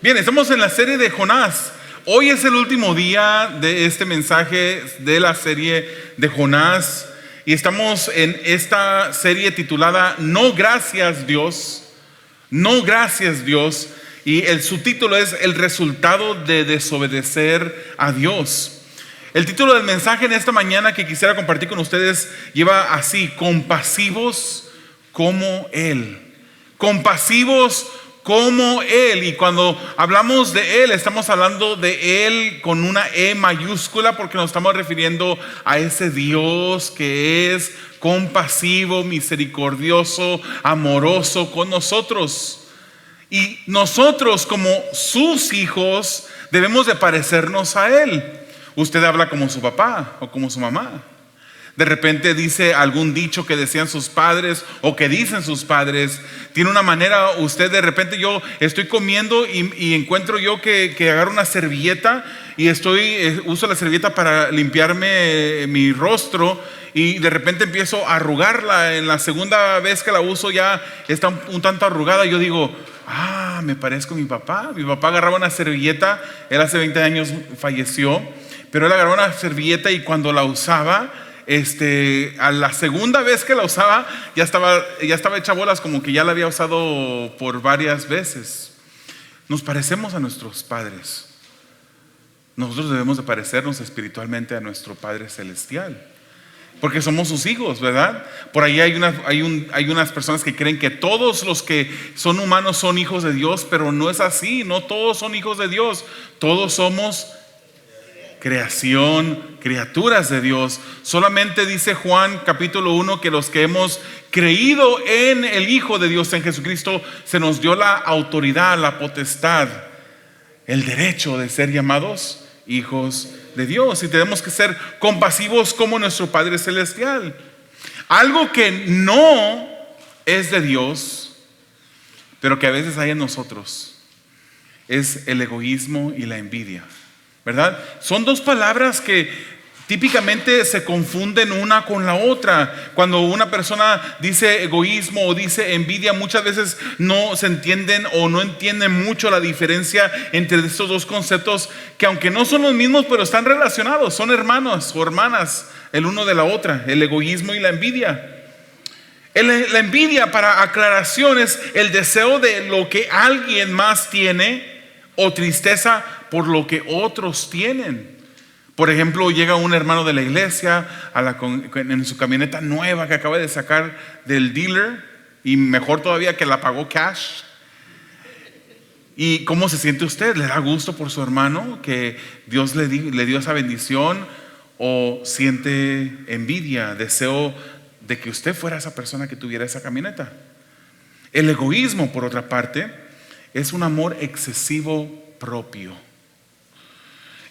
Bien, estamos en la serie de Jonás. Hoy es el último día de este mensaje de la serie de Jonás y estamos en esta serie titulada No gracias Dios, No gracias Dios, y el subtítulo es El resultado de desobedecer a Dios. El título del mensaje en esta mañana que quisiera compartir con ustedes lleva así: compasivos como Él. Compasivos como Él. Y cuando hablamos de Él, estamos hablando de Él con una E mayúscula, porque nos estamos refiriendo a ese Dios que es compasivo, misericordioso, amoroso con nosotros. Y nosotros, como sus hijos, debemos de parecernos a Él. Usted habla como su papá o como su mamá. De repente dice algún dicho que decían sus padres o que dicen sus padres. Tiene una manera, usted de repente, yo estoy comiendo y encuentro yo que agarro una servilleta y uso la servilleta para limpiarme mi rostro, y de repente empiezo a arrugarla. En la segunda vez que la uso ya está un tanto arrugada. Yo digo, me parezco a mi papá. Mi papá agarraba una servilleta, él hace 20 años falleció, pero él agarraba una servilleta y cuando la usaba, a la segunda vez que la usaba ya estaba hecha bolas, como que ya la había usado por varias veces. Nos parecemos a nuestros padres. Nosotros debemos de parecernos espiritualmente a nuestro Padre Celestial, porque somos sus hijos, ¿verdad? Por ahí hay unas personas que creen que todos los que son humanos son hijos de Dios, pero no es así. No todos son hijos de Dios. Todos somos creación, criaturas de Dios. Solamente dice Juan capítulo 1 que los que hemos creído en el Hijo de Dios, en Jesucristo, se nos dio la autoridad, la potestad, el derecho de ser llamados hijos de Dios. Y tenemos que ser compasivos como nuestro Padre Celestial. Algo que no es de Dios, pero que a veces hay en nosotros, es el egoísmo y la envidia, ¿verdad? Son dos palabras que típicamente se confunden una con la otra. Cuando una persona dice egoísmo o dice envidia, muchas veces no se entienden o no entienden mucho la diferencia entre estos dos conceptos, que aunque no son los mismos, pero están relacionados, son hermanos o hermanas el uno de la otra, el egoísmo y la envidia. La envidia, para aclaración, es el deseo de lo que alguien más tiene o tristeza por lo que otros tienen. Por ejemplo, llega un hermano de la iglesia en su camioneta nueva que acaba de sacar del dealer, y mejor todavía que la pagó cash. ¿Y cómo se siente usted? ¿Le da gusto por su hermano que Dios le dio esa bendición? ¿O siente envidia, deseo de que usted fuera esa persona que tuviera esa camioneta? El egoísmo, por otra parte, es un amor excesivo propio.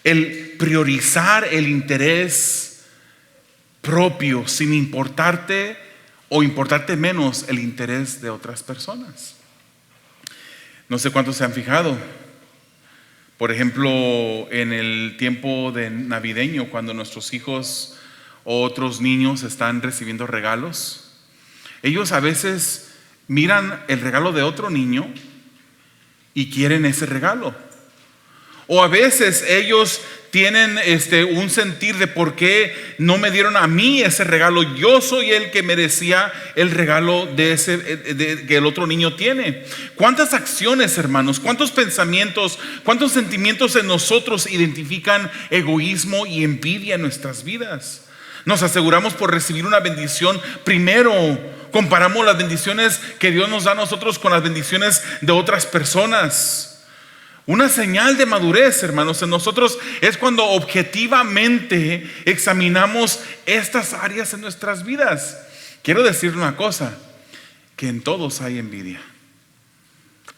El priorizar el interés propio sin importarte o importarte menos el interés de otras personas. No sé cuántos se han fijado, por ejemplo, en el tiempo de navideño, cuando nuestros hijos o otros niños están recibiendo regalos, ellos a veces miran el regalo de otro niño y quieren ese regalo. O a veces ellos tienen un sentir de por qué no me dieron a mí ese regalo. Yo soy el que merecía el regalo que el otro niño tiene. ¿Cuántas acciones, hermanos? ¿Cuántos pensamientos? ¿Cuántos sentimientos en nosotros identifican egoísmo y envidia en nuestras vidas? Nos aseguramos por recibir una bendición primero. Comparamos las bendiciones que Dios nos da a nosotros con las bendiciones de otras personas. Una señal de madurez, hermanos, en nosotros es cuando objetivamente examinamos estas áreas en nuestras vidas. Quiero decir una cosa, que en todos hay envidia,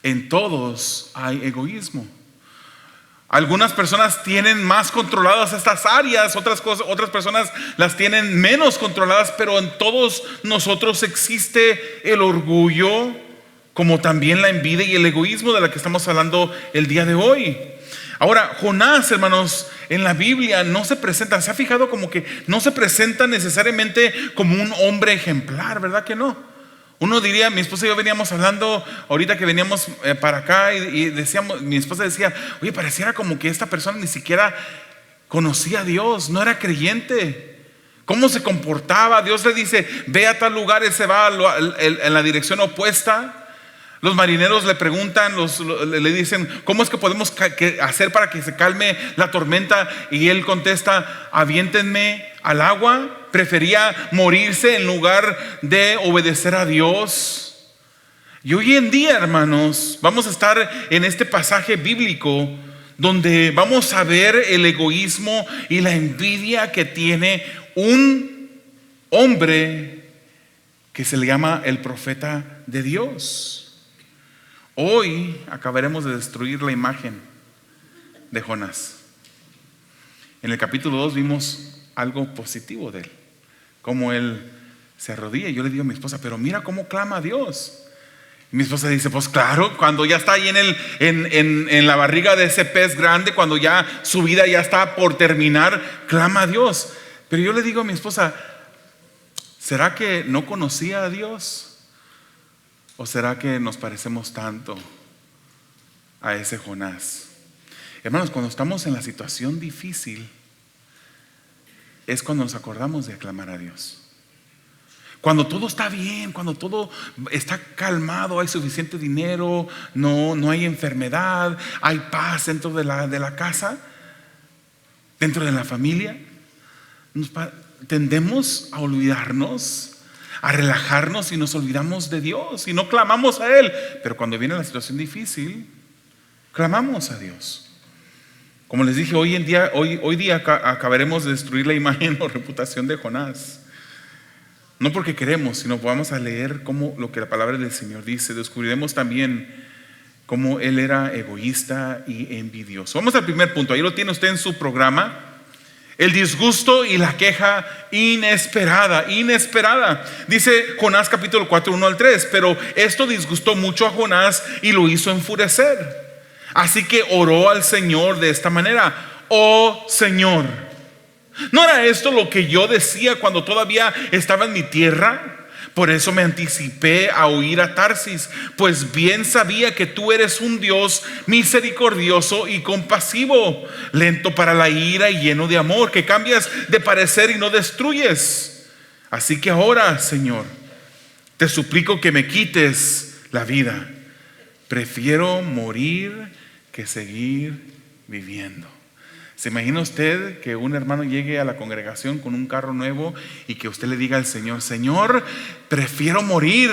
en todos hay egoísmo. Algunas personas tienen más controladas estas áreas, otras personas las tienen menos controladas, pero en todos nosotros existe el orgullo, como también la envidia y el egoísmo de la que estamos hablando el día de hoy. Ahora, Jonás, hermanos, en la Biblia no se presenta, ¿se ha fijado? Como que no se presenta necesariamente como un hombre ejemplar, ¿verdad que no? Uno diría, mi esposa y yo veníamos hablando ahorita que veníamos para acá y decíamos, mi esposa decía, oye, pareciera como que esta persona ni siquiera conocía a Dios, no era creyente. ¿Cómo se comportaba? Dios le dice, ve a tal lugar, él se va en la dirección opuesta. Los marineros le preguntan, le dicen, ¿cómo es que podemos hacer para que se calme la tormenta? Y él contesta, aviéntenme al agua. Prefería morirse en lugar de obedecer a Dios. Y hoy en día, hermanos, vamos a estar en este pasaje bíblico donde vamos a ver el egoísmo y la envidia que tiene un hombre que se le llama el profeta de Dios. Hoy acabaremos de destruir la imagen de Jonás. En el capítulo 2 vimos algo positivo de él, cómo él se arrodilla. Y yo le digo a mi esposa, pero mira cómo clama a Dios. Y mi esposa dice, pues claro, cuando ya está ahí en la barriga de ese pez grande, cuando ya su vida ya está por terminar, clama a Dios. Pero yo le digo a mi esposa, ¿será que no conocía a Dios? ¿O será que nos parecemos tanto a ese Jonás? Hermanos, cuando estamos en la situación difícil es cuando nos acordamos de aclamar a Dios. Cuando todo está bien, cuando todo está calmado, hay suficiente dinero, no hay enfermedad, hay paz dentro de la casa, dentro de la familia, tendemos a olvidarnos, a relajarnos y nos olvidamos de Dios y no clamamos a Él. Pero cuando viene la situación difícil, clamamos a Dios. Como les dije, hoy día acabaremos de destruir la imagen o reputación de Jonás. No porque queremos, sino vamos a leer lo que la palabra del Señor dice. Descubriremos también cómo él era egoísta y envidioso. Vamos al primer punto, ahí lo tiene usted en su programa. El disgusto y la queja inesperada. Dice Jonás capítulo 4, 1 al 3. Pero esto disgustó mucho a Jonás y lo hizo enfurecer. Así que oró al Señor de esta manera: oh Señor, ¿no era esto lo que yo decía cuando todavía estaba en mi tierra? Por eso me anticipé a huir a Tarsis, pues bien sabía que tú eres un Dios misericordioso y compasivo, lento para la ira y lleno de amor, que cambias de parecer y no destruyes. Así que ahora, Señor, te suplico que me quites la vida. Prefiero morir que seguir viviendo. ¿Se imagina usted que un hermano llegue a la congregación con un carro nuevo y que usted le diga al Señor: Señor, prefiero morir,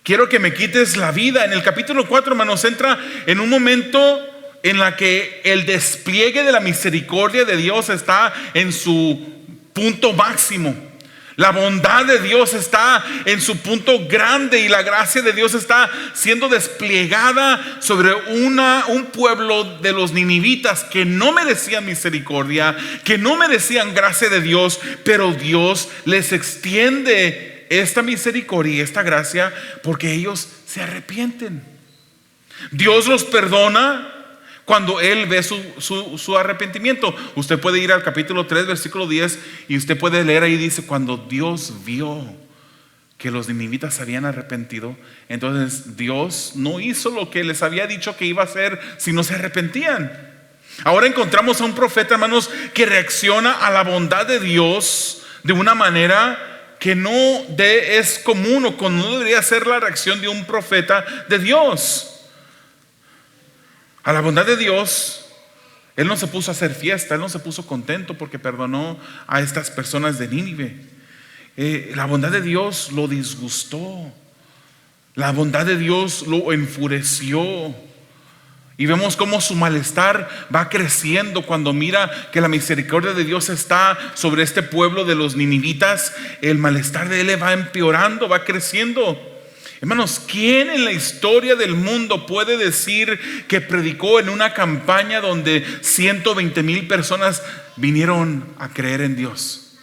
quiero que me quites la vida? En el capítulo 4, hermanos, entra en un momento en la que el despliegue de la misericordia de Dios está en su punto máximo. La bondad de Dios está en su punto grande y la gracia de Dios está siendo desplegada sobre un pueblo de los ninivitas que no merecían misericordia, que no merecían gracia de Dios, pero Dios les extiende esta misericordia y esta gracia porque ellos se arrepienten. Dios los perdona cuando Él ve su arrepentimiento. Usted puede ir al capítulo 3, versículo 10, y usted puede leer ahí, dice: cuando Dios vio que los ninivitas se habían arrepentido, entonces Dios no hizo lo que les había dicho que iba a hacer si no se arrepentían. Ahora encontramos a un profeta, hermanos, que reacciona a la bondad de Dios de una manera que no es común, o no debería ser la reacción de un profeta de Dios. A la bondad de Dios, Él no se puso a hacer fiesta, Él no se puso contento porque perdonó a estas personas de Nínive. La bondad de Dios lo disgustó, la bondad de Dios lo enfureció. Y vemos cómo su malestar va creciendo cuando mira que la misericordia de Dios está sobre este pueblo de los ninivitas. El malestar de Él va empeorando, va creciendo. Hermanos, ¿quién en la historia del mundo puede decir que predicó en una campaña donde 120,000 personas vinieron a creer en Dios?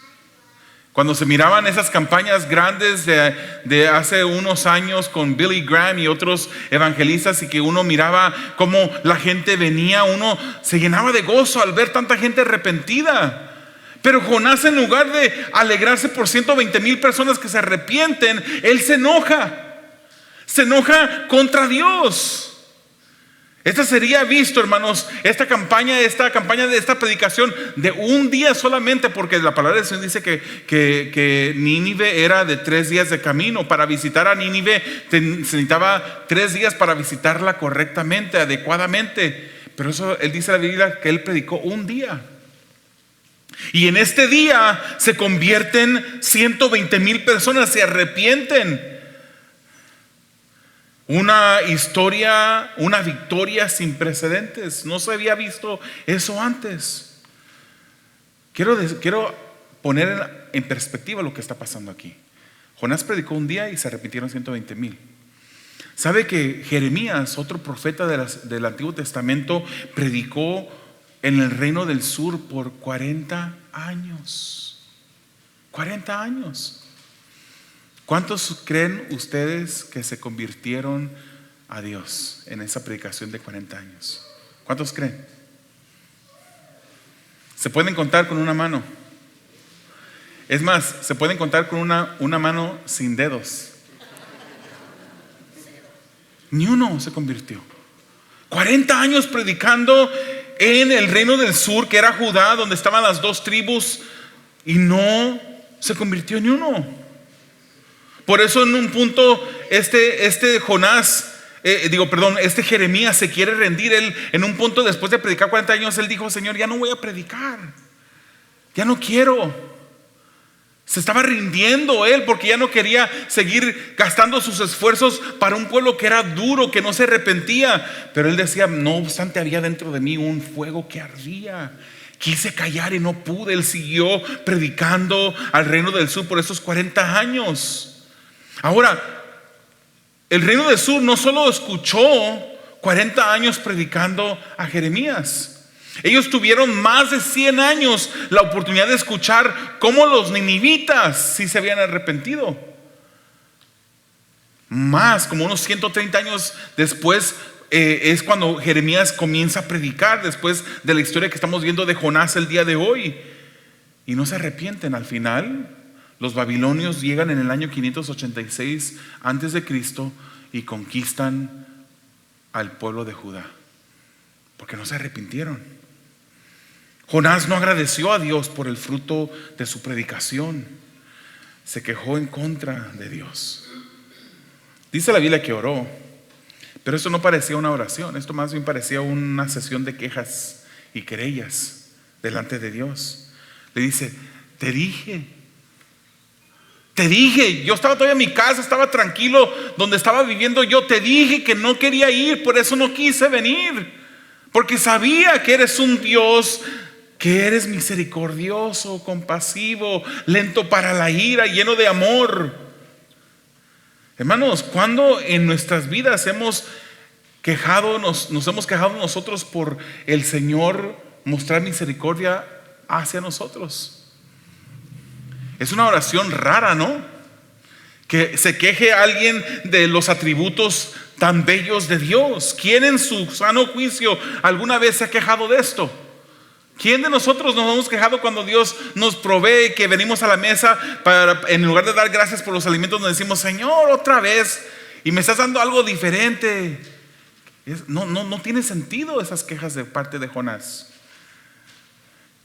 Cuando se miraban esas campañas grandes de hace unos años con Billy Graham y otros evangelistas, y que uno miraba cómo la gente venía, uno se llenaba de gozo al ver tanta gente arrepentida. Pero Jonás, en lugar de alegrarse por 120,000 personas que se arrepienten, él se enoja. Se enoja contra Dios. Esta sería visto, hermanos, esta campaña de esta predicación de un día solamente, porque la palabra del Señor dice que Nínive era de 3 días de camino. Para visitar a Nínive se necesitaba 3 días para visitarla correctamente, adecuadamente. Pero eso, él dice en la Biblia que él predicó un día. Y en este día se convierten 120,000 personas, se arrepienten. Una historia, una victoria sin precedentes. No se había visto eso antes. Quiero poner en perspectiva lo que está pasando aquí. Jonás predicó un día y se arrepintieron 120,000. ¿Sabe que Jeremías, otro profeta del Antiguo Testamento, predicó en el reino del sur por 40 años? 40 años. ¿Cuántos creen ustedes que se convirtieron a Dios en esa predicación de 40 años? ¿Cuántos creen? Se pueden contar con una mano. Es más, se pueden contar con una mano sin dedos. Ni uno se convirtió. 40 años predicando en el reino del sur, que era Judá, donde estaban las 2 tribus, y no se convirtió ni uno. Por eso en un punto este Jeremías se quiere rendir. Él, en un punto, después de predicar 40 años, él dijo: Señor, ya no voy a predicar, ya no quiero. Se estaba rindiendo él porque ya no quería seguir gastando sus esfuerzos para un pueblo que era duro, que no se arrepentía. Pero él decía: no obstante, había dentro de mí un fuego que ardía. Quise callar y no pude. Él siguió predicando al reino del sur por esos 40 años. Ahora, el reino del sur no solo escuchó 40 años predicando a Jeremías. Ellos tuvieron más de 100 años la oportunidad de escuchar cómo los ninivitas sí se habían arrepentido. Más, como unos 130 años después, es cuando Jeremías comienza a predicar, después de la historia que estamos viendo de Jonás el día de hoy. Y no se arrepienten. Al final, los babilonios llegan en el año 586 antes de Cristo y conquistan al pueblo de Judá, porque no se arrepintieron. Jonás no agradeció a Dios por el fruto de su predicación. Se quejó en contra de Dios. Dice la Biblia que oró, pero esto no parecía una oración. Esto más bien parecía una sesión de quejas y querellas delante de Dios. Le dice: te dije, yo estaba todavía en mi casa, estaba tranquilo donde estaba viviendo yo. Te dije que no quería ir, por eso no quise venir, porque sabía que eres un Dios, que eres misericordioso, compasivo, lento para la ira, lleno de amor. Hermanos, cuando en nuestras vidas hemos quejado, nos hemos quejado nosotros por el Señor mostrar misericordia hacia nosotros? Es una oración rara, ¿no? Que se queje alguien de los atributos tan bellos de Dios. ¿Quién en su sano juicio alguna vez se ha quejado de esto? ¿Quién de nosotros nos hemos quejado cuando Dios nos provee, que venimos a la mesa para, en lugar de dar gracias por los alimentos, nos decimos: Señor, otra vez, y me estás dando algo diferente? No tiene sentido esas quejas de parte de Jonás.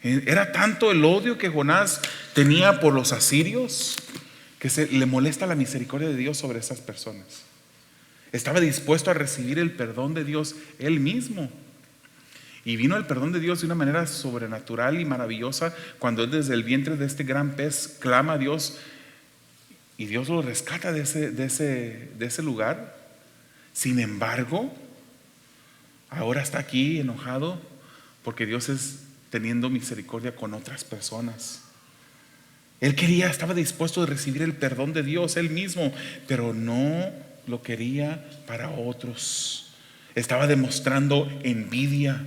Era tanto el odio que Jonás tenía por los asirios que le molesta la misericordia de Dios sobre esas personas. Estaba dispuesto a recibir el perdón de Dios él mismo. Y vino el perdón de Dios de una manera sobrenatural y maravillosa cuando él, desde el vientre de este gran pez, clama a Dios y Dios lo rescata de ese lugar. Sin embargo, ahora está aquí enojado porque Dios es teniendo misericordia con otras personas. Él estaba dispuesto a recibir el perdón de Dios él mismo, pero no lo quería para otros. Estaba demostrando envidia.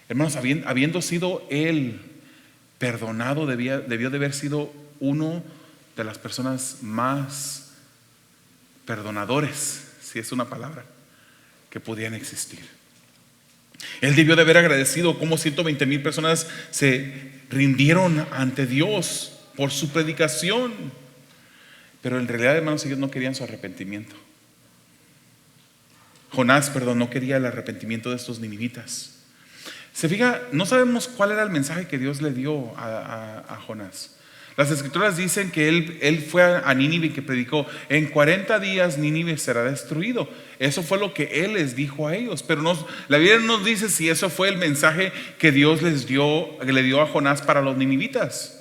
Hermanos, habiendo sido él perdonado, debió de haber sido uno de las personas más perdonadores, si es una palabra, que podían existir. Él debió de haber agradecido cómo 120,000 personas se rindieron ante Dios por su predicación. Pero en realidad, hermanos, ellos no querían su arrepentimiento. Jonás, no quería el arrepentimiento de estos ninivitas. Se fija, no sabemos cuál era el mensaje que Dios le dio a Jonás. Las escrituras dicen que él fue a Nínive y que predicó: en 40 días Nínive será destruido. Eso fue lo que él les dijo a ellos. Pero la Biblia no nos dice si eso fue el mensaje que Dios que le dio a Jonás para los ninivitas.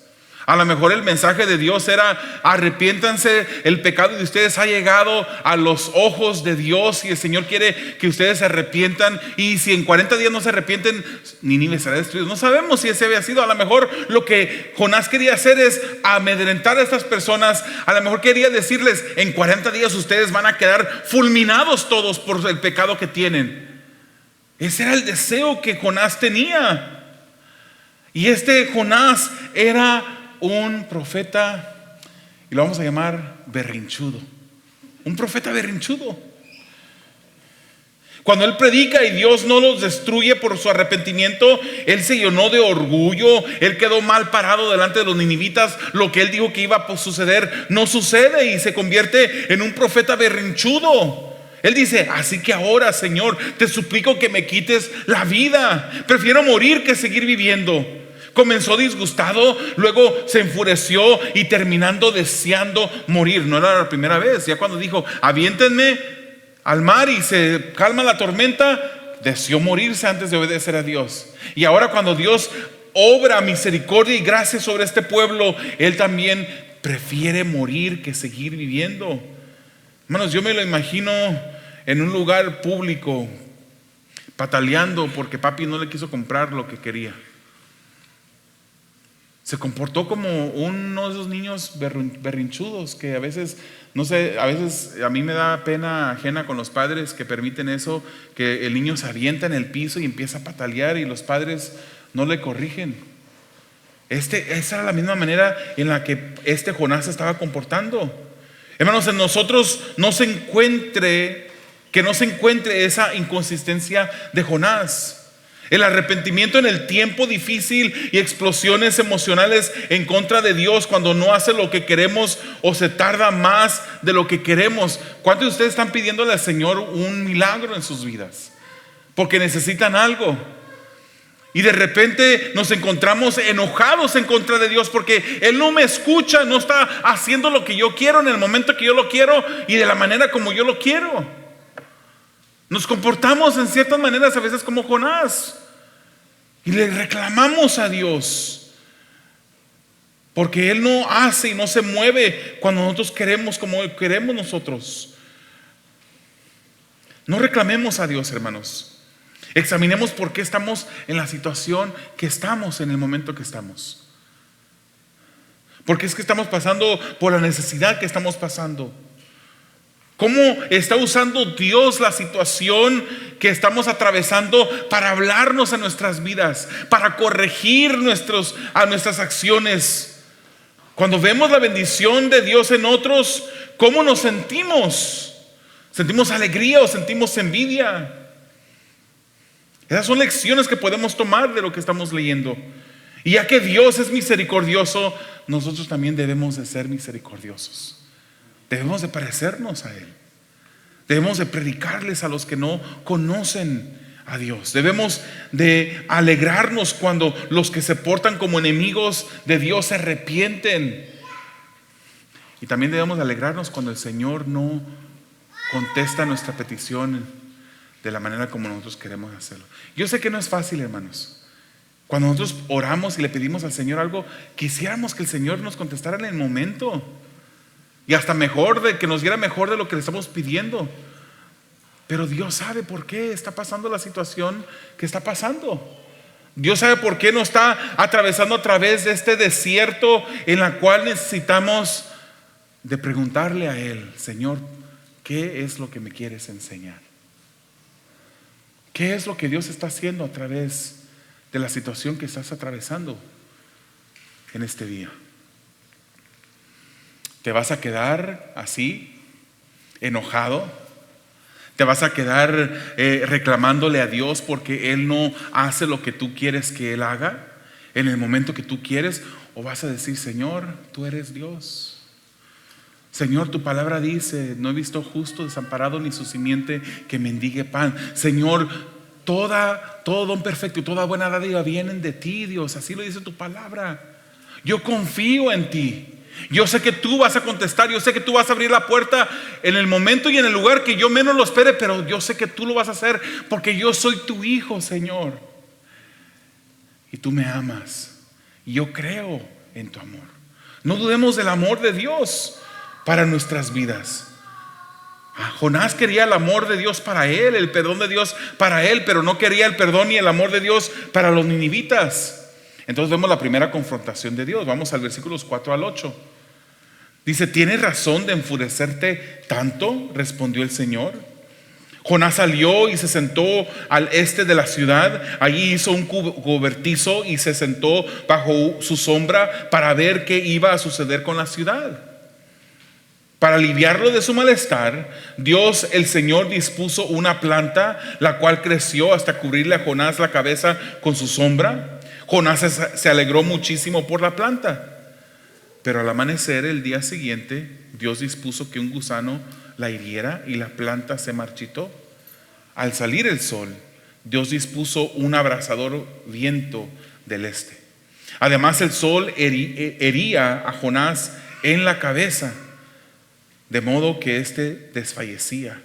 A lo mejor el mensaje de Dios era: arrepiéntanse, el pecado de ustedes ha llegado a los ojos de Dios y el Señor quiere que ustedes se arrepientan, y si en 40 días no se arrepienten, Nínive será destruido. No sabemos si ese había sido. A lo mejor lo que Jonás quería hacer es amedrentar a estas personas. A lo mejor quería decirles: en 40 días ustedes van a quedar fulminados todos por el pecado que tienen. Ese era el deseo que Jonás tenía. Y este Jonás era un profeta, y lo vamos a llamar berrinchudo. Un profeta berrinchudo. Cuando él predica y Dios no los destruye por su arrepentimiento, él se llenó de orgullo. Él quedó mal parado delante de los ninivitas. Lo que él dijo que iba a suceder no sucede, y se convierte en un profeta berrinchudo. Él dice: así que ahora, Señor, te suplico que me quites la vida. Prefiero morir que seguir viviendo. Comenzó disgustado, luego se enfureció y terminando deseando morir. No era la primera vez. Ya cuando dijo: aviéntenme al mar y se calma la tormenta, deseó morirse antes de obedecer a Dios. Y ahora, cuando Dios obra misericordia y gracia sobre este pueblo, él también prefiere morir que seguir viviendo. Hermanos, yo me lo imagino en un lugar público, pataleando porque papi no le quiso comprar lo que quería. Se comportó como uno de esos niños berrinchudos que a veces, no sé, a veces a mí me da pena ajena con los padres que permiten eso, que el niño se avienta en el piso y empieza a patalear y los padres no le corrigen. Esa era la misma manera en la que este Jonás se estaba comportando. Hermanos, en nosotros que no se encuentre esa inconsistencia de Jonás. El arrepentimiento en el tiempo difícil y explosiones emocionales en contra de Dios cuando no hace lo que queremos o se tarda más de lo que queremos. ¿Cuántos de ustedes están pidiéndole al Señor un milagro en sus vidas? Porque necesitan algo. Y de repente nos encontramos enojados en contra de Dios porque Él no me escucha, no está haciendo lo que yo quiero en el momento que yo lo quiero y de la manera como yo lo quiero. Nos comportamos en ciertas maneras a veces como Jonás y le reclamamos a Dios porque Él no hace y no se mueve cuando nosotros queremos, como queremos nosotros. No reclamemos a Dios, hermanos. Examinemos por qué estamos en la situación que estamos en el momento que estamos. Porque es que estamos pasando por la necesidad que estamos pasando. ¿Cómo está usando Dios la situación que estamos atravesando para hablarnos a nuestras vidas, para corregir a nuestras acciones? Cuando vemos la bendición de Dios en otros, ¿cómo nos sentimos? ¿Sentimos alegría o sentimos envidia? Esas son lecciones que podemos tomar de lo que estamos leyendo. Y ya que Dios es misericordioso, nosotros también debemos de ser misericordiosos. Debemos de parecernos a Él. Debemos de predicarles a los que no conocen a Dios. Debemos de alegrarnos cuando los que se portan como enemigos de Dios se arrepienten. Y también debemos de alegrarnos cuando el Señor no contesta nuestra petición de la manera como nosotros queremos hacerlo. Yo sé que no es fácil, hermanos. Cuando nosotros oramos y le pedimos al Señor algo, quisiéramos que el Señor nos contestara en el momento. Y hasta que nos diera mejor de lo que le estamos pidiendo. Pero Dios sabe por qué está pasando la situación que está pasando. Dios sabe por qué nos está atravesando a través de este desierto en la cual necesitamos de preguntarle a Él: Señor, ¿qué es lo que me quieres enseñar? ¿Qué es lo que Dios está haciendo a través de la situación que estás atravesando en este día? ¿Te vas a quedar así, enojado? ¿Te vas a quedar reclamándole a Dios porque Él no hace lo que tú quieres que Él haga en el momento que tú quieres? ¿O vas a decir, Señor, tú eres Dios? Señor, tu palabra dice, no he visto justo desamparado ni su simiente que mendigue pan. Señor, todo don perfecto y toda buena dádiva vienen de ti, Dios. Así lo dice tu palabra. Yo confío en ti. Yo sé que tú vas a contestar. Yo sé que tú vas a abrir la puerta en el momento y en el lugar que yo menos lo espere. Pero yo sé que tú lo vas a hacer porque yo soy tu hijo, Señor. Y tú me amas. Y yo creo en tu amor. No dudemos del amor de Dios para nuestras vidas. Jonás quería el amor de Dios para él, el perdón de Dios para él, pero no quería el perdón ni el amor de Dios para los ninivitas. Entonces vemos la primera confrontación de Dios. Vamos al versículos 4 al 8. Dice, ¿tienes razón de enfurecerte tanto?, respondió el Señor. Jonás salió y se sentó al este de la ciudad. Allí hizo un cobertizo y se sentó bajo su sombra para ver qué iba a suceder con la ciudad. Para aliviarlo de su malestar, Dios el Señor dispuso una planta, la cual creció hasta cubrirle a Jonás la cabeza con su sombra. Jonás se alegró muchísimo por la planta. Pero al amanecer el día siguiente, Dios dispuso que un gusano la hiriera y la planta se marchitó. Al salir el sol, Dios dispuso un abrasador viento del este. Además, el sol hería a Jonás en la cabeza, de modo que éste desfallecía.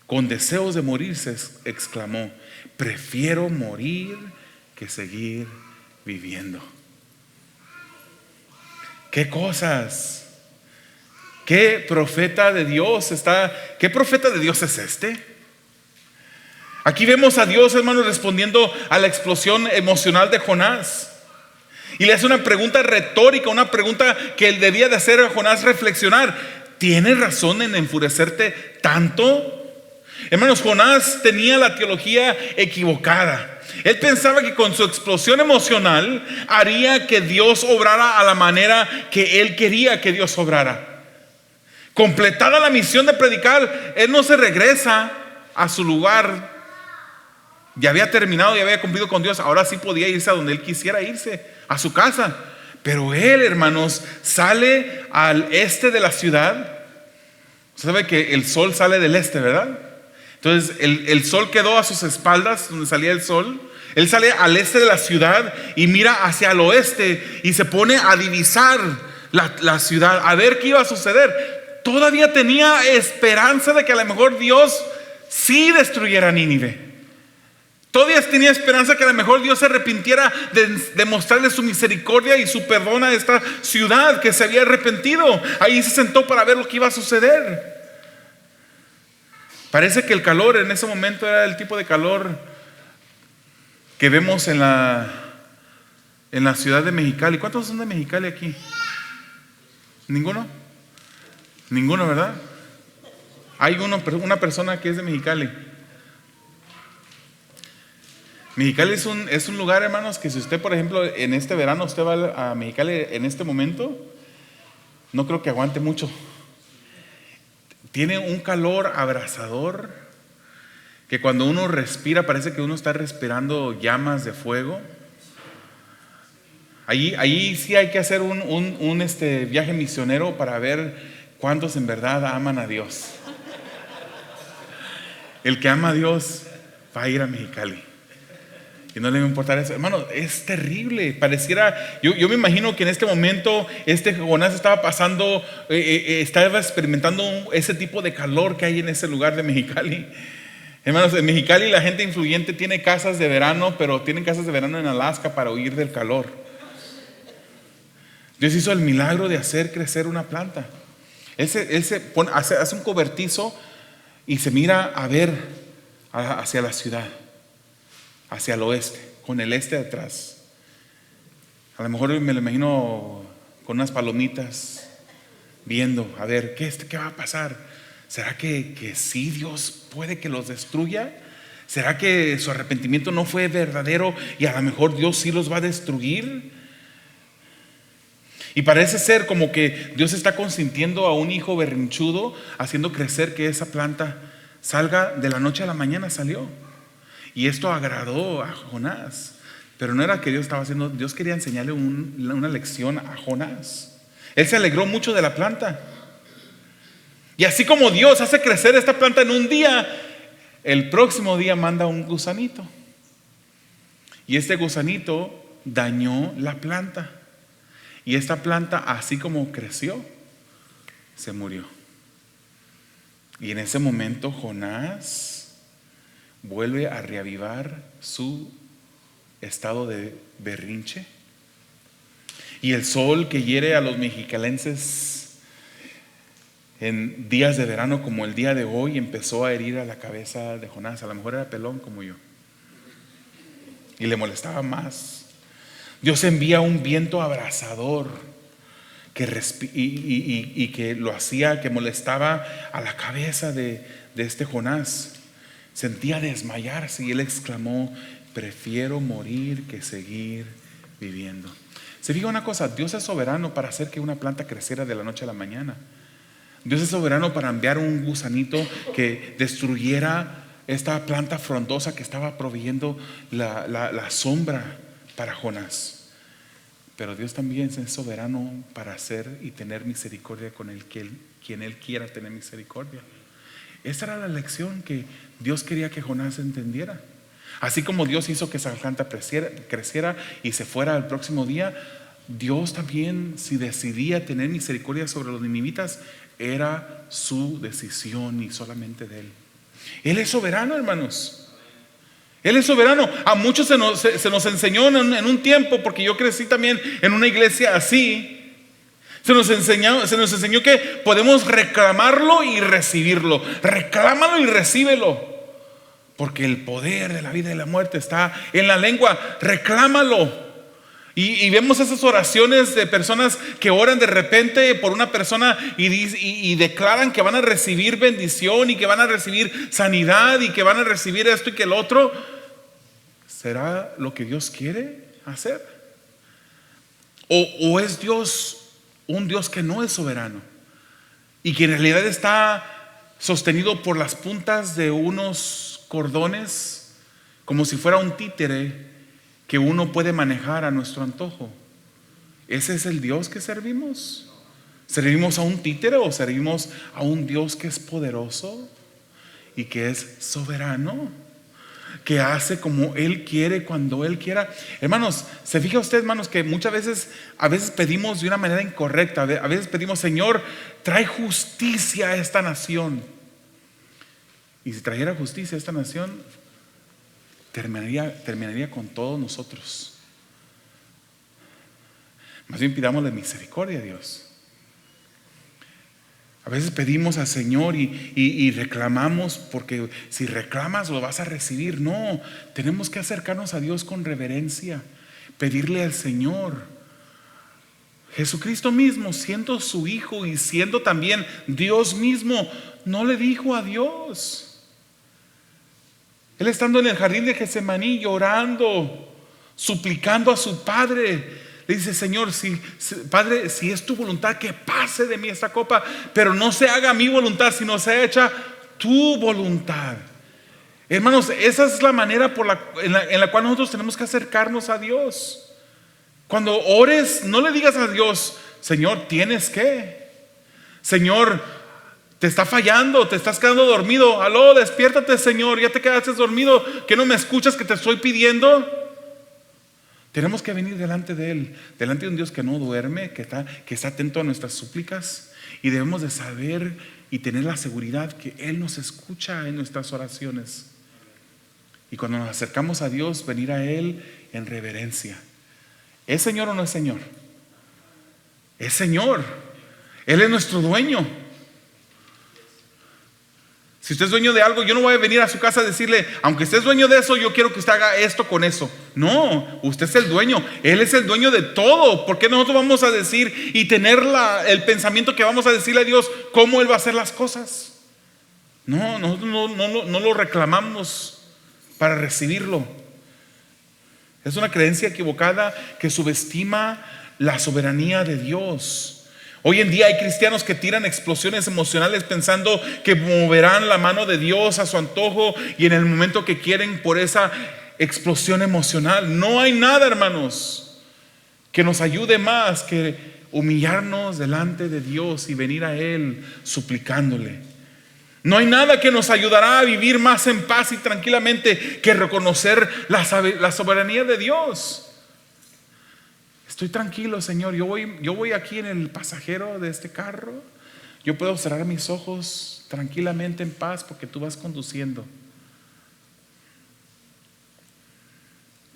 Con deseos de morirse, exclamó, prefiero morir que seguir viviendo. ¿Qué cosas? ¿Qué profeta de Dios ¿Qué profeta de Dios es este? Aquí vemos a Dios, hermanos, respondiendo a la explosión emocional de Jonás. Y le hace una pregunta retórica, una pregunta que él debía de hacer a Jonás reflexionar. ¿Tienes razón en enfurecerte tanto? Hermanos, Jonás tenía la teología equivocada. Él pensaba que con su explosión emocional haría que Dios obrara a la manera que él quería que Dios obrara. Completada la misión de predicar, él no se regresa a su lugar. Ya había terminado, ya había cumplido con Dios. Ahora sí podía irse a donde él quisiera irse, a su casa. Pero él, hermanos, sale al este de la ciudad. Usted sabe que el sol sale del este, ¿verdad? Entonces el sol quedó a sus espaldas, donde salía el sol. Él sale al este de la ciudad y mira hacia el oeste y se pone a divisar la ciudad, a ver qué iba a suceder. Todavía tenía esperanza de que a lo mejor Dios sí destruyera Nínive. Todavía tenía esperanza que a lo mejor Dios se arrepintiera de mostrarle su misericordia y su perdón a esta ciudad que se había arrepentido. Ahí se sentó para ver lo que iba a suceder. Parece que el calor en ese momento era el tipo de calor que vemos en la ciudad de Mexicali. ¿Cuántos son de Mexicali aquí? ¿Ninguno? Ninguno, ¿verdad? Hay una persona que es de Mexicali. Mexicali es un lugar, hermanos, que si usted, por ejemplo, en este verano usted va a Mexicali en este momento, no creo que aguante mucho. Tiene un calor abrasador que cuando uno respira parece que uno está respirando llamas de fuego. Allí sí hay que hacer un viaje misionero para ver cuántos en verdad aman a Dios. El que ama a Dios va a ir a Mexicali. Y no le va a importar eso. Hermano, es terrible. Pareciera, yo me imagino que en este momento Jonás estaba estaba experimentando ese tipo de calor que hay en ese lugar de Mexicali. Hermanos, en Mexicali la gente influyente tiene casas de verano, pero tienen casas de verano en Alaska para huir del calor. Dios hizo el milagro de hacer crecer una planta. Hace un cobertizo y se mira a ver hacia la ciudad, hacia el oeste, con el este atrás. A lo mejor me lo imagino con unas palomitas, viendo, a ver, ¿qué va a pasar? ¿Será que sí Dios puede que los destruya? ¿Será que su arrepentimiento no fue verdadero y a lo mejor Dios sí los va a destruir? Y parece ser como que Dios está consintiendo a un hijo berrinchudo, haciendo crecer que esa planta salga de la noche a la mañana, salió. Y esto agradó a Jonás. Pero no era que Dios estaba haciendo, Dios quería enseñarle una lección a Jonás. Él se alegró mucho de la planta. Y así como Dios hace crecer esta planta en un día, el próximo día manda un gusanito. Y este gusanito dañó la planta. Y esta planta, así como creció, se murió. Y en ese momento Jonás vuelve a reavivar su estado de berrinche. Y el sol que hiere a los mexicalenses en días de verano como el día de hoy empezó a herir a la cabeza de Jonás. A lo mejor era pelón como yo y le molestaba más. Dios envía un viento abrasador y que lo hacía, que molestaba a la cabeza de este Jonás. Sentía desmayarse y él exclamó: prefiero morir que seguir viviendo. Se fija una cosa, Dios es soberano para hacer que una planta creciera de la noche a la mañana. Dios es soberano para enviar un gusanito que destruyera esta planta frondosa que estaba proveyendo la sombra para Jonás. Pero Dios también es soberano para hacer y tener misericordia con quien Él quiera tener misericordia. Esa era la lección que Dios quería que Jonás entendiera. Así como Dios hizo que esa planta creciera y se fuera al próximo día, Dios también, si decidía tener misericordia sobre los ninivitas, era su decisión y solamente de Él. Él es soberano, hermanos. Él es soberano. A muchos se nos enseñó en un tiempo, porque yo crecí también en una iglesia así. Se nos enseñó que podemos reclamarlo y recibirlo. Reclámalo y recíbelo, porque el poder de la vida y la muerte está en la lengua. Reclámalo. Y vemos esas oraciones de personas que oran de repente por una persona y declaran que van a recibir bendición y que van a recibir sanidad y que van a recibir esto y que el otro. ¿Será lo que Dios quiere hacer? ¿O es Dios un Dios que no es soberano y que en realidad está sostenido por las puntas de unos cordones, como si fuera un títere que uno puede manejar a nuestro antojo? ¿Ese es el Dios que servimos? ¿Servimos a un títere o servimos a un Dios que es poderoso y que es soberano, que hace como Él quiere, cuando Él quiera? Hermanos, ¿se fija usted, hermanos, que muchas veces, a veces pedimos de una manera incorrecta? A veces pedimos: Señor, trae justicia a esta nación. Y si trajera justicia a esta nación, terminaría con todos nosotros. Más bien pidámosle misericordia a Dios. A veces pedimos al Señor y reclamamos, porque si reclamas lo vas a recibir. No, tenemos que acercarnos a Dios con reverencia, pedirle al Señor. Jesucristo mismo, siendo su Hijo y siendo también Dios mismo, no le dijo a Dios. Él, estando en el jardín de Getsemaní, llorando, suplicando a su Padre, le dice: Señor, Padre, si es tu voluntad, que pase de mí esta copa, pero no se haga mi voluntad, sino sea hecha tu voluntad. Hermanos, esa es la manera en la cual nosotros tenemos que acercarnos a Dios. Cuando ores, no le digas a Dios: Señor, tienes que, Señor, te está fallando, te estás quedando dormido. Aló, despiértate, Señor, ya te quedaste dormido, que no me escuchas que te estoy pidiendo. Tenemos que venir delante de Él, delante de un Dios que no duerme, que está atento a nuestras súplicas, y debemos de saber y tener la seguridad que Él nos escucha en nuestras oraciones. Y cuando nos acercamos a Dios, venir a Él en reverencia. ¿Es Señor o no es Señor? Es Señor. Él es nuestro dueño. Si usted es dueño de algo, yo no voy a venir a su casa a decirle: aunque usted es dueño de eso, yo quiero que usted haga esto con eso. No, usted es el dueño. Él es el dueño de todo. ¿Por qué nosotros vamos a decir y tener el pensamiento que vamos a decirle a Dios cómo Él va a hacer las cosas? No, nosotros no lo reclamamos para recibirlo. Es una creencia equivocada que subestima la soberanía de Dios. Hoy en día hay cristianos que tiran explosiones emocionales pensando que moverán la mano de Dios a su antojo y en el momento que quieren por esa explosión emocional. No hay nada, hermanos, que nos ayude más que humillarnos delante de Dios y venir a Él suplicándole. No hay nada que nos ayudará a vivir más en paz y tranquilamente que reconocer la soberanía de Dios. Estoy tranquilo, Señor. Yo voy aquí en el pasajero de este carro. Yo puedo cerrar mis ojos tranquilamente en paz porque tú vas conduciendo.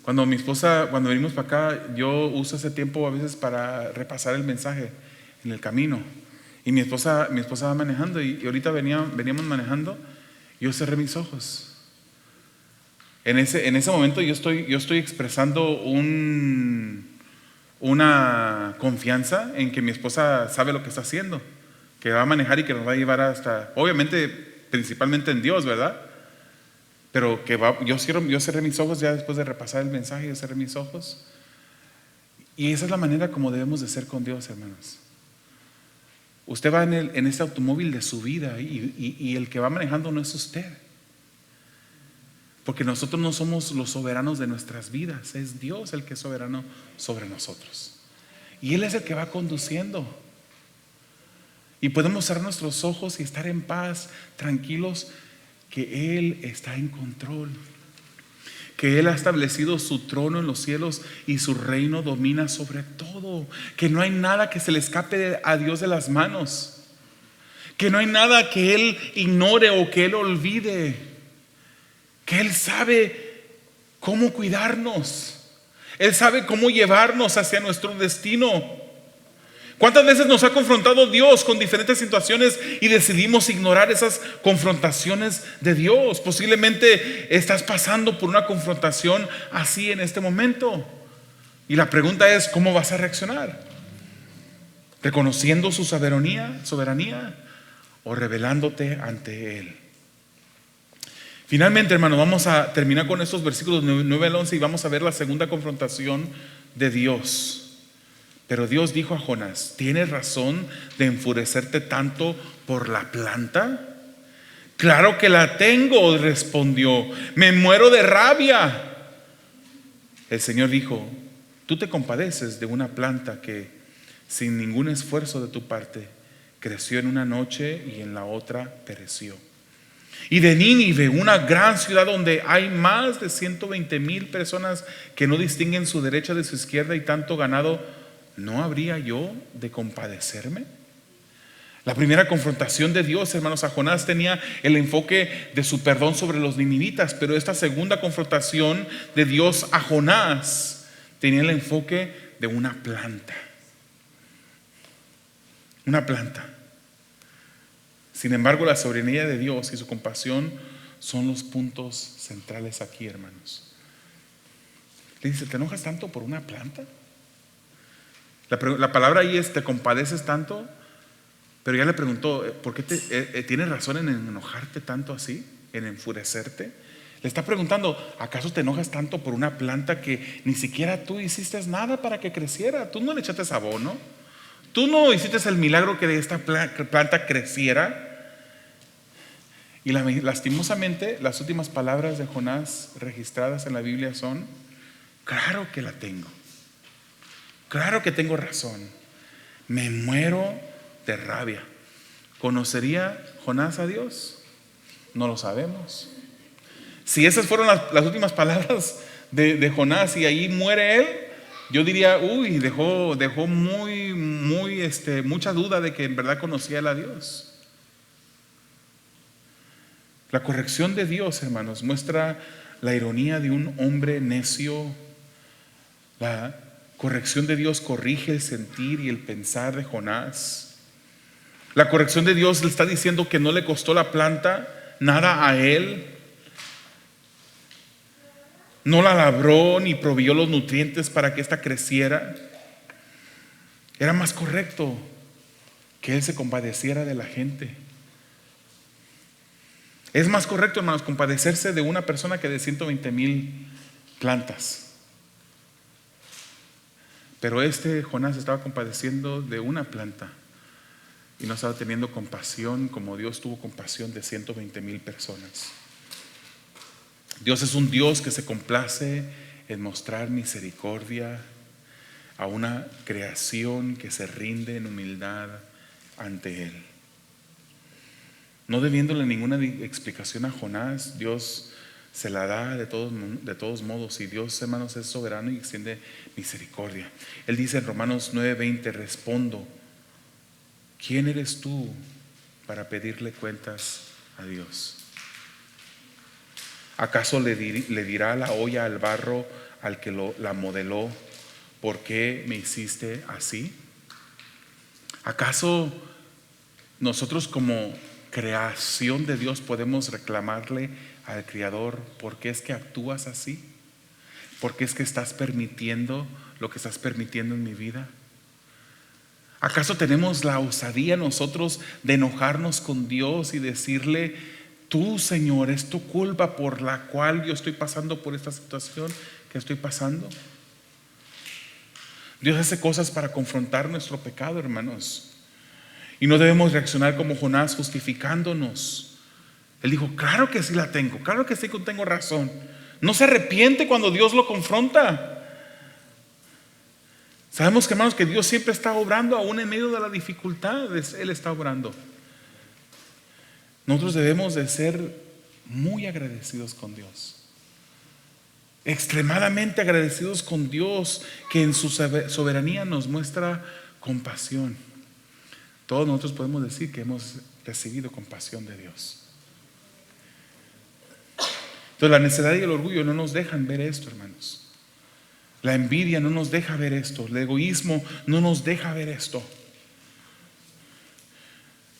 Cuando venimos para acá, yo uso ese tiempo a veces para repasar el mensaje en el camino. Y mi esposa va manejando y ahorita veníamos manejando. Yo cerré mis ojos. En ese momento yo estoy expresando una confianza en que mi esposa sabe lo que está haciendo, que va a manejar y que nos va a llevar hasta, obviamente, principalmente en Dios, ¿verdad? Pero yo cerré mis ojos ya después de repasar el mensaje, yo cerré mis ojos. Y esa es la manera como debemos de ser con Dios, hermanos. Usted va en este automóvil de su vida y el que va manejando no es usted. Porque nosotros no somos los soberanos de nuestras vidas, es Dios el que es soberano sobre nosotros. Y Él es el que va conduciendo. Y podemos cerrar nuestros ojos y estar en paz, tranquilos, que Él está en control. Que Él ha establecido su trono en los cielos y su reino domina sobre todo. Que no hay nada que se le escape a Dios de las manos. Que no hay nada que Él ignore o que Él olvide. Que Él sabe cómo cuidarnos. Él sabe cómo llevarnos hacia nuestro destino. ¿Cuántas veces nos ha confrontado Dios con diferentes situaciones y decidimos ignorar esas confrontaciones de Dios? Posiblemente estás pasando por una confrontación así en este momento. Y la pregunta es, ¿cómo vas a reaccionar? ¿Reconociendo su soberanía o rebelándote ante Él? Finalmente, hermanos, vamos a terminar con estos versículos 9 al 11 y vamos a ver la segunda confrontación de Dios. Pero Dios dijo a Jonás: ¿tienes razón de enfurecerte tanto por la planta? Claro que la tengo, respondió, me muero de rabia. El Señor dijo: tú te compadeces de una planta que sin ningún esfuerzo de tu parte creció en una noche y en la otra pereció. Y de Nínive, una gran ciudad donde hay más de 120,000 personas que no distinguen su derecha de su izquierda y tanto ganado, ¿no habría yo de compadecerme? La primera confrontación de Dios, hermanos, a Jonás tenía el enfoque de su perdón sobre los ninivitas, pero esta segunda confrontación de Dios a Jonás tenía el enfoque de una planta. Una planta. Sin embargo, la soberanía de Dios y su compasión son los puntos centrales aquí, hermanos. Le dice: ¿te enojas tanto por una planta? La palabra ahí es: ¿te compadeces tanto? Pero ya le preguntó: ¿por qué tienes razón en enojarte tanto así? ¿En enfurecerte? Le está preguntando: ¿acaso te enojas tanto por una planta que ni siquiera tú hiciste nada para que creciera? Tú no le echaste abono. Tú no hiciste el milagro que de esta planta creciera. Y lastimosamente las últimas palabras de Jonás registradas en la Biblia son: claro que la tengo. Claro que tengo razón. Me muero de rabia. ¿Conocería Jonás a Dios? No lo sabemos. Si esas fueron las últimas palabras de Jonás y ahí muere él, yo diría: uy, dejó mucha duda de que en verdad conocía a Dios. La corrección de Dios, hermanos, muestra la ironía de un hombre necio. La corrección de Dios corrige el sentir y el pensar de Jonás. La corrección de Dios le está diciendo que no le costó la planta nada a él. No la labró ni proveyó los nutrientes para que ésta creciera. Era más correcto que él se compadeciera de la gente. Es más correcto, hermanos, compadecerse de una persona que de 120,000 plantas. Pero Jonás estaba compadeciendo de una planta, y no estaba teniendo compasión como Dios tuvo compasión de 120,000 personas. Dios es un Dios que se complace en mostrar misericordia a una creación que se rinde en humildad ante Él. No debiéndole ninguna explicación a Jonás, Dios se la da de todos modos, y Dios, hermanos, es soberano y extiende misericordia. Él dice en Romanos 9:20: respondo, ¿quién eres tú para pedirle cuentas a Dios? ¿Acaso le dirá la olla al barro al que la modeló: ¿por qué me hiciste así? ¿Acaso nosotros como creación de Dios podemos reclamarle al Creador: ¿por qué es que actúas así? ¿Por qué es que estás permitiendo lo que estás permitiendo en mi vida? ¿Acaso tenemos la osadía nosotros de enojarnos con Dios y decirle: tú, Señor, es tu culpa por la cual yo estoy pasando por esta situación que estoy pasando? Dios hace cosas para confrontar nuestro pecado, hermanos, y no debemos reaccionar como Jonás justificándonos. Él dijo: claro que sí la tengo, claro que sí tengo razón. No se arrepiente cuando Dios lo confronta. Sabemos que, hermanos, que Dios siempre está obrando, aún en medio de la dificultad. Él está obrando. Nosotros debemos de ser muy agradecidos con Dios, extremadamente agradecidos con Dios, que en su soberanía nos muestra compasión. Todos nosotros podemos decir que hemos recibido compasión de Dios. Entonces la necedad y el orgullo no nos dejan ver esto, hermanos. La envidia no nos deja ver esto. El egoísmo no nos deja ver esto.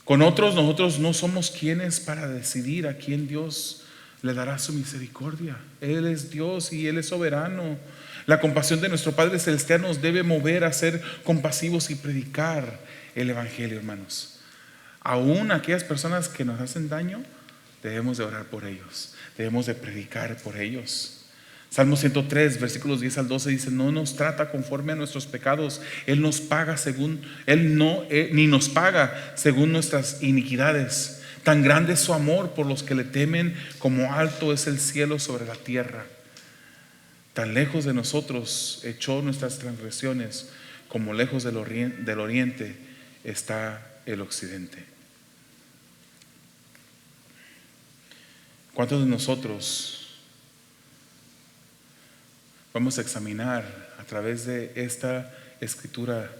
Con otros, nosotros no somos quienes para decidir a quién Dios le dará su misericordia. Él es Dios y Él es soberano. La compasión de nuestro Padre Celestial nos debe mover a ser compasivos y predicar el Evangelio, hermanos. Aún aquellas personas que nos hacen daño, debemos de orar por ellos, debemos de predicar por ellos. Salmo 103, versículos 10 al 12 dice: no nos trata conforme a nuestros pecados, Él nos paga según, ni nos paga según nuestras iniquidades. Tan grande es su amor por los que le temen, como alto es el cielo sobre la tierra. Tan lejos de nosotros echó nuestras transgresiones, como lejos del oriente está el occidente. ¿Cuántos de nosotros vamos a examinar a través de esta escritura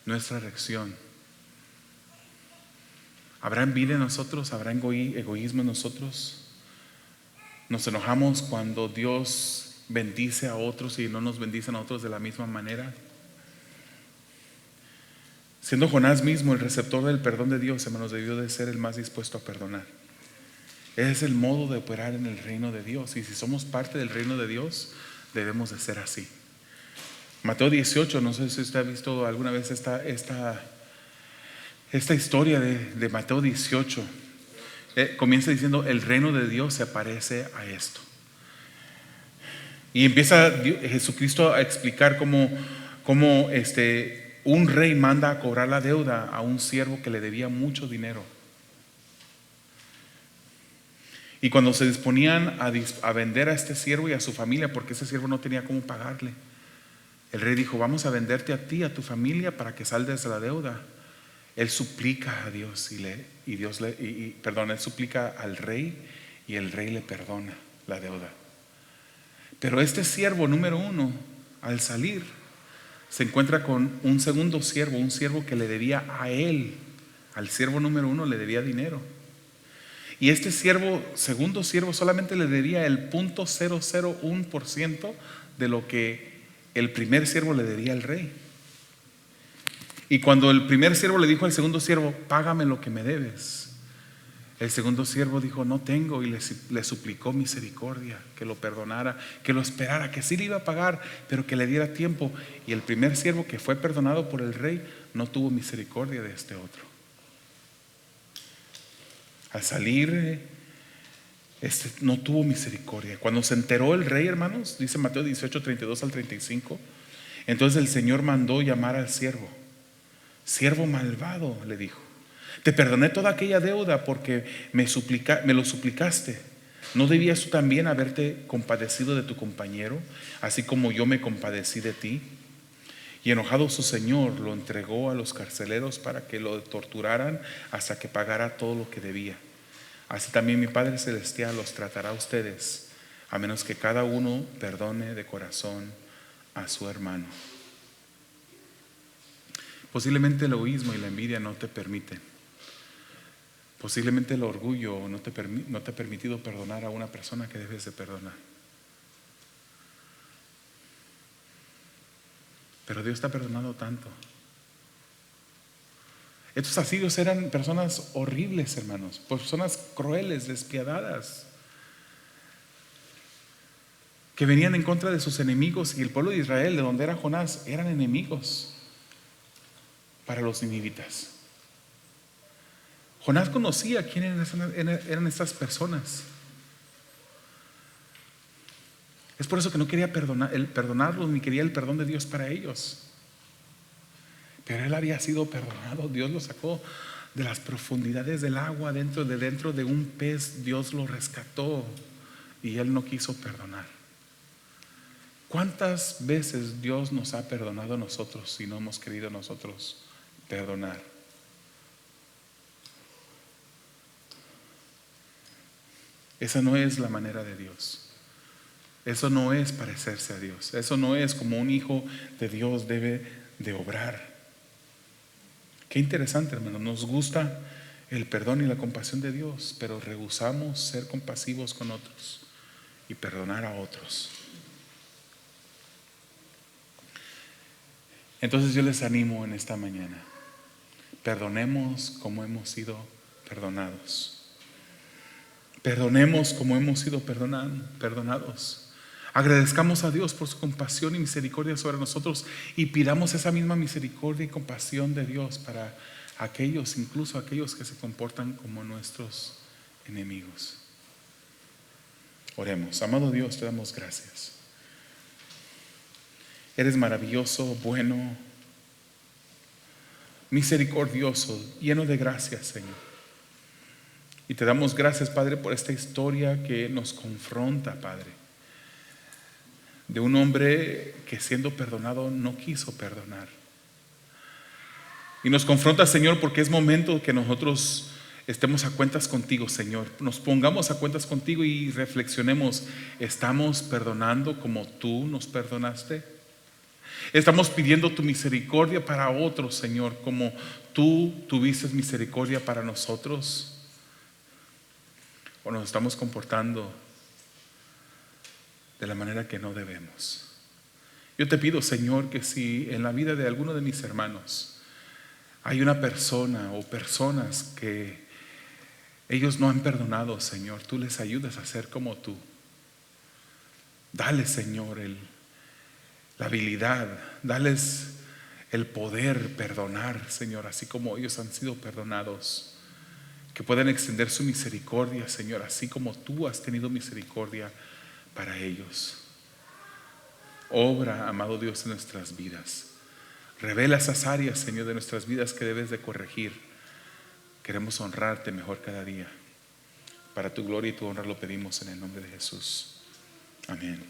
nuestra reacción? ¿Habrá envidia en nosotros? ¿Habrá egoísmo en nosotros? ¿Nos enojamos cuando Dios bendice a otros y no nos bendicen a otros de la misma manera? Siendo Jonás mismo el receptor del perdón de Dios, hermanos, debió de ser el más dispuesto a perdonar. Ese es el modo de operar en el reino de Dios, y si somos parte del reino de Dios, debemos de ser así. Mateo 18, no sé si usted ha visto alguna vez esta historia de Mateo 18. Comienza diciendo: el reino de Dios se parece a esto. Y empieza Jesucristo a explicar cómo un rey manda a cobrar la deuda a un siervo que le debía mucho dinero. Y cuando se disponían a vender a este siervo y a su familia, porque ese siervo no tenía cómo pagarle, el rey dijo: vamos a venderte a ti, a tu familia, para que saldes de la deuda. Él suplica a Dios él suplica al rey, y el rey le perdona la deuda. Pero este siervo número uno, al salir, se encuentra con un segundo siervo, un siervo que le debía a él. Al siervo número uno le debía dinero. Y este segundo siervo, solamente le debía el 0.001% de lo que el primer siervo le debía al rey. Y cuando el primer siervo le dijo al segundo siervo: págame lo que me debes, el segundo siervo dijo: no tengo, y le suplicó misericordia, que lo perdonara, que lo esperara, que sí le iba a pagar, pero que le diera tiempo. Y el primer siervo, que fue perdonado por el rey, no tuvo misericordia de este otro. Al salir, no tuvo misericordia. Cuando se enteró el rey, hermanos, dice Mateo 18, 32 al 35, entonces el Señor mandó llamar al siervo. Siervo malvado, le dijo: Te perdoné toda aquella deuda porque me lo suplicaste. ¿No debías tú también haberte compadecido de tu compañero, así como yo me compadecí de ti? Y enojado su señor, lo entregó a los carceleros para que lo torturaran hasta que pagara todo lo que debía. Así también mi Padre Celestial los tratará a ustedes, a menos que cada uno perdone de corazón a su hermano. Posiblemente el egoísmo y la envidia no te permiten. Posiblemente el orgullo no te ha permitido perdonar a una persona que debes de perdonar. Pero Dios te ha perdonado tanto. Estos asirios eran personas horribles, hermanos, personas crueles, despiadadas, que venían en contra de sus enemigos, y el pueblo de Israel, de donde era Jonás, eran enemigos para los ninivitas. Jonás conocía quiénes eran estas personas. Es por eso que no quería perdonarlos, ni quería el perdón de Dios para ellos. Pero él había sido perdonado. Dios lo sacó de las profundidades del agua, dentro de un pez. Dios lo rescató y él no quiso perdonar. ¿Cuántas veces Dios nos ha perdonado a nosotros y no hemos querido nosotros perdonar? Esa no es la manera de Dios. Eso no es parecerse a Dios. Eso no es como un hijo de Dios debe de obrar. Qué interesante, hermano. Nos gusta el perdón y la compasión de Dios, pero rehusamos ser compasivos con otros y perdonar a otros. Entonces yo les animo en esta mañana: perdonemos como hemos sido perdonados. Perdonemos como hemos sido perdonados. Agradezcamos a Dios por su compasión y misericordia sobre nosotros, y pidamos esa misma misericordia y compasión de Dios para aquellos, incluso aquellos que se comportan como nuestros enemigos. Oremos. Amado Dios, te damos gracias. Eres maravilloso, bueno, misericordioso, lleno de gracias, Señor. Y te damos gracias, Padre, por esta historia que nos confronta, Padre, de un hombre que, siendo perdonado, no quiso perdonar. Y nos confronta, Señor, porque es momento que nosotros estemos a cuentas contigo, Señor. Nos pongamos a cuentas contigo y reflexionemos: ¿estamos perdonando como tú nos perdonaste? ¿Estamos pidiendo tu misericordia para otros, Señor, como tú tuviste misericordia para nosotros? ¿O nos estamos comportando de la manera que no debemos? Yo te pido, Señor, que si en la vida de alguno de mis hermanos hay una persona o personas que ellos no han perdonado, Señor, tú les ayudas a ser como tú. Dale, Señor, la habilidad, dales el poder perdonar, Señor, así como ellos han sido perdonados. Que puedan extender su misericordia, Señor, así como tú has tenido misericordia para ellos. Obra, amado Dios, en nuestras vidas. Revela esas áreas, Señor, de nuestras vidas que debes de corregir. Queremos honrarte mejor cada día. Para tu gloria y tu honra lo pedimos en el nombre de Jesús. Amén.